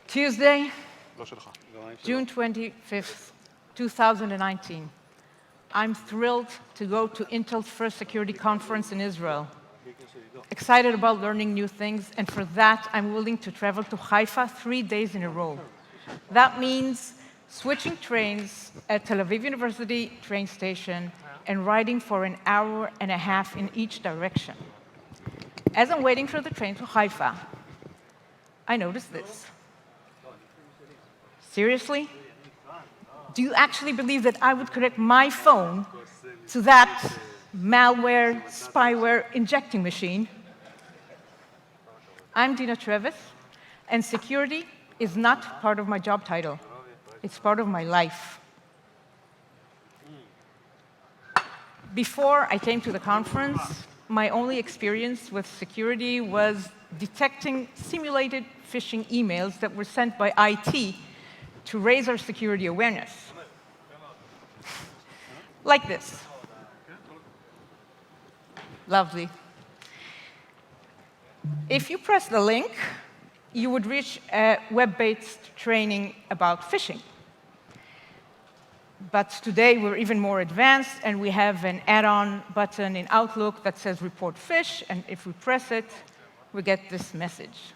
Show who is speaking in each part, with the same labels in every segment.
Speaker 1: Tuesday, June 25th, 2019. I'm thrilled to go to Intel's first security conference in Israel. Excited about learning new things, and for that, I'm willing to travel to Haifa 3 days in a row. That means switching trains at Tel Aviv University train station and riding for an hour and a half in each direction. As I'm waiting for the train to Haifa, I noticed this. Seriously? Do you actually believe that I would connect my phone to that malware, spyware injecting machine? I'm Dina Treves, and security is not part of my job title. It's part of my life. Before I came to the conference, my only experience with security was detecting simulated phishing emails that were sent by IT to raise our security awareness. Like this. Lovely. If you press the link, you would reach a web-based training about phishing. But today, we're even more advanced, and we have an add-on button in Outlook that says Report Phish, and if we press it, we get this message.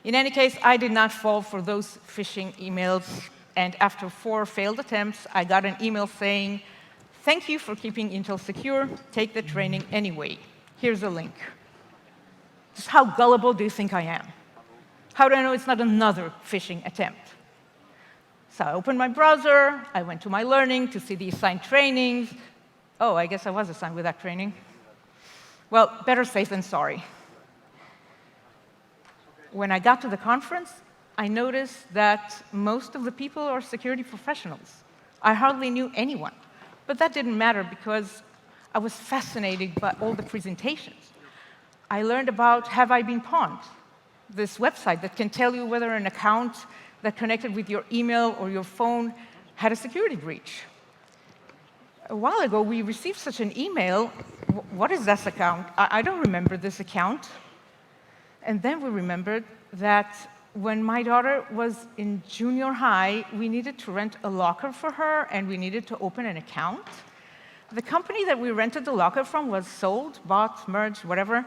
Speaker 1: In any case, I did not fall for those phishing emails, and after 4 failed attempts, I got an email saying, "Thank you for keeping Intel secure. Take the training anyway. Here's a link." Just how gullible do you think I am? How do I know it's not another phishing attempt? So I opened my browser, I went to my learning to see the assigned trainings. Oh, I guess I was assigned with that training. Well, better safe than sorry. When I got to the conference, I noticed that most of the people are security professionals. I hardly knew anyone. But that didn't matter because I was fascinated by all the presentations. I learned about Have I Been Pawned, this website that can tell you whether an account that connected with your email or your phone had a security breach. A while ago, we received such an email. What is this account? I don't remember this account. And then we remembered that when my daughter was in junior high, we needed to rent a locker for her, and we needed to open an account. The company that we rented the locker from was sold, bought, merged, whatever,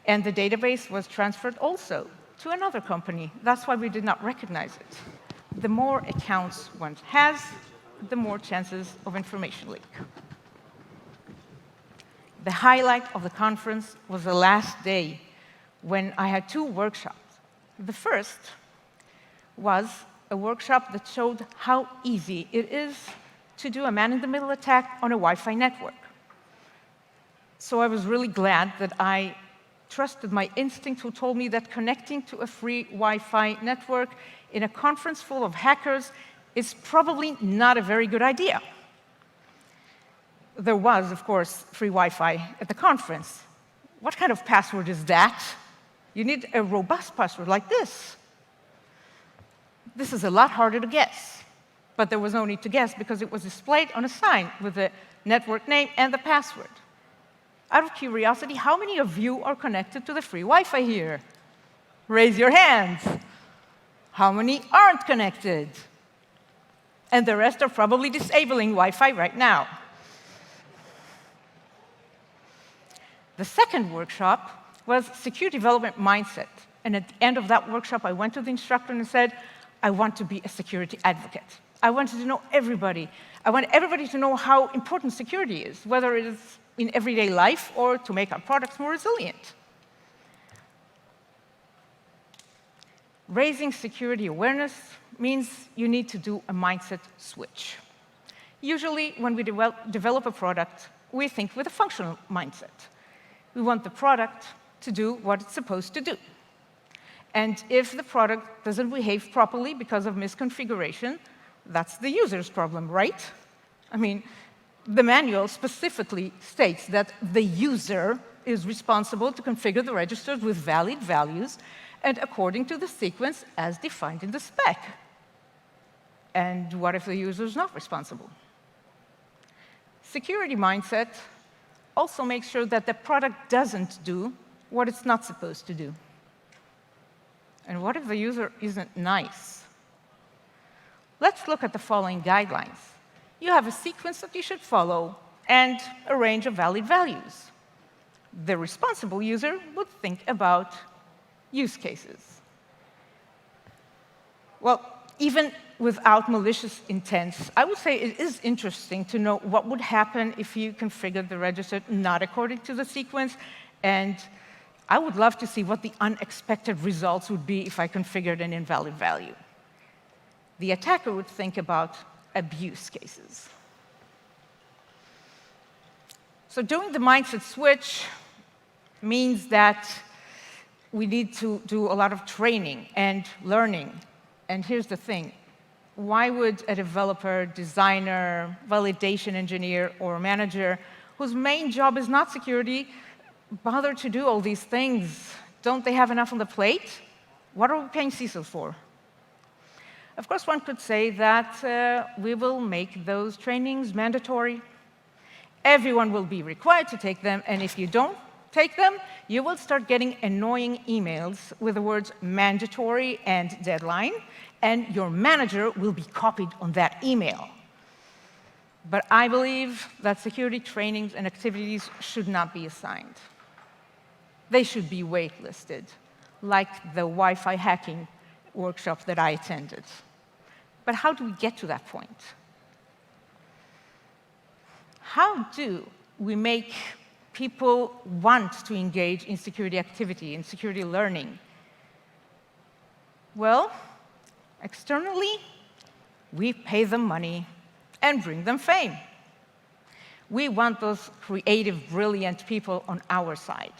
Speaker 1: and the database was transferred also to another company. That's why we did not recognize it. The more accounts one has, the more chances of information leak. The highlight of the conference was the last day, when I had 2 workshops. The first was a workshop that showed how easy it is to do a man-in-the-middle attack on a Wi-Fi network. So I was really glad that I trusted my instinct, who told me that connecting to a free Wi-Fi network in a conference full of hackers is probably not a very good idea. There was, of course, free Wi-Fi at the conference. What kind of password is that? You need a robust password like this. This is a lot harder to guess. But there was no need to guess because it was displayed on a sign with the network name and the password. Out of curiosity, how many of you are connected to the free Wi-Fi here? Raise your hands. How many aren't connected? And the rest are probably disabling Wi-Fi right now. The second workshop was security development mindset. And at the end of that workshop, I went to the instructor and said, I want to be a security advocate. I wanted to know everybody. I want everybody to know how important security is, whether it is in everyday life or to make our products more resilient. Raising security awareness means you need to do a mindset switch. Usually, when we develop a product, we think with a functional mindset. We want the product to do what it's supposed to do. And if the product doesn't behave properly because of misconfiguration, that's the user's problem, right? I mean, the manual specifically states that the user is responsible to configure the registers with valid values and according to the sequence as defined in the spec. And what if the user is not responsible? Security mindset also makes sure that the product doesn't do what it's not supposed to do. And what if the user isn't nice? Let's look at the following guidelines. You have a sequence that you should follow and a range of valid values. The responsible user would think about use cases. Well, even without malicious intents, I would say it is interesting to know what would happen if you configured the register not according to the sequence, and I would love to see what the unexpected results would be if I configured an invalid value. The attacker would think about abuse cases. So doing the mindset switch means that we need to do a lot of training and learning. And here's the thing. Why would a developer, designer, validation engineer, or manager whose main job is not security bother to do all these things? Don't they have enough on the plate? What are we paying CISOs for? Of course, one could say that we will make those trainings mandatory. Everyone will be required to take them, and if you don't take them, you will start getting annoying emails with the words mandatory and deadline, and your manager will be copied on that email. But I believe that security trainings and activities should not be assigned. They should be waitlisted, like the Wi-Fi hacking workshop that I attended. But how do we get to that point? How do we make people want to engage in security activity, in security learning? Well, externally, we pay them money and bring them fame. We want those creative, brilliant people on our side.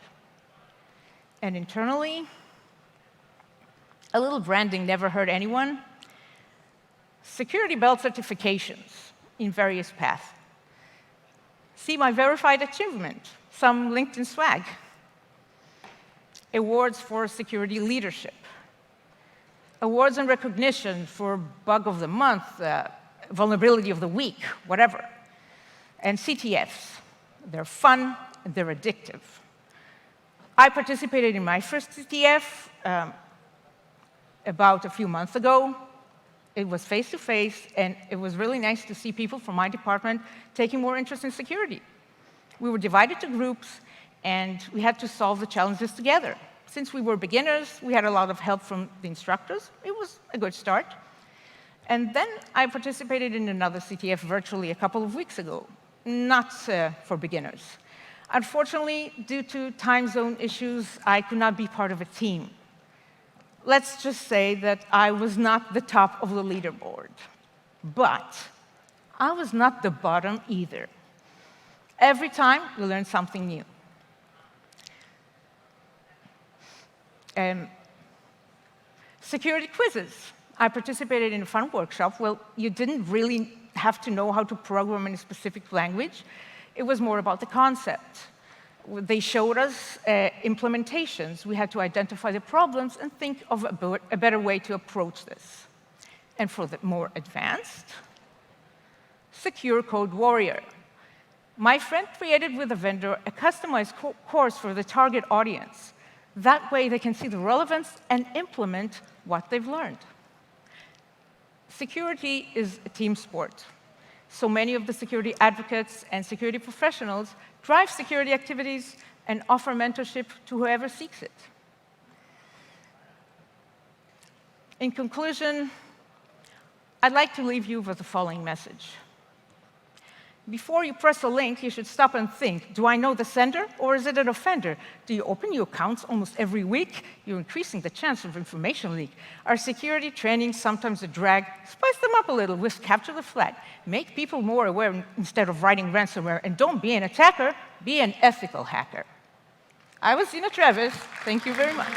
Speaker 1: And internally, a little branding never hurt anyone. Security belt certifications in various paths. See my verified achievement, some LinkedIn swag. Awards for security leadership. Awards and recognition for bug of the month, vulnerability of the week, whatever. And CTFs. They're fun, and they're addictive. I participated in my first CTF about a few months ago. It was face-to-face, and it was really nice to see people from my department taking more interest in security. We were divided to groups, and we had to solve the challenges together. Since we were beginners, we had a lot of help from the instructors. It was a good start. And then I participated in another CTF virtually a couple of weeks ago, not for beginners. Unfortunately, due to time zone issues, I could not be part of a team. Let's just say that I was not the top of the leaderboard. But I was not the bottom either. Every time, we learned something new. Security quizzes. I participated in a fun workshop. Well, you didn't really have to know how to program in a specific language. It was more about the concept. They showed us implementations. We had to identify the problems and think of a better way to approach this. And for the more advanced, Secure Code Warrior. My friend created with a vendor a customized course for the target audience. That way, they can see the relevance and implement what they've learned. Security is a team sport. So many of the security advocates and security professionals drive security activities and offer mentorship to whoever seeks it. In conclusion, I'd like to leave you with the following message. Before you press a link, you should stop and think, do I know the sender, or is it an offender? Do you open new accounts almost every week? You're increasing the chance of information leak. Are security trainings sometimes a drag? Spice them up a little with Capture the Flag. Make people more aware instead of writing ransomware. And don't be an attacker, be an ethical hacker. I was Dina Treves. Thank you very much.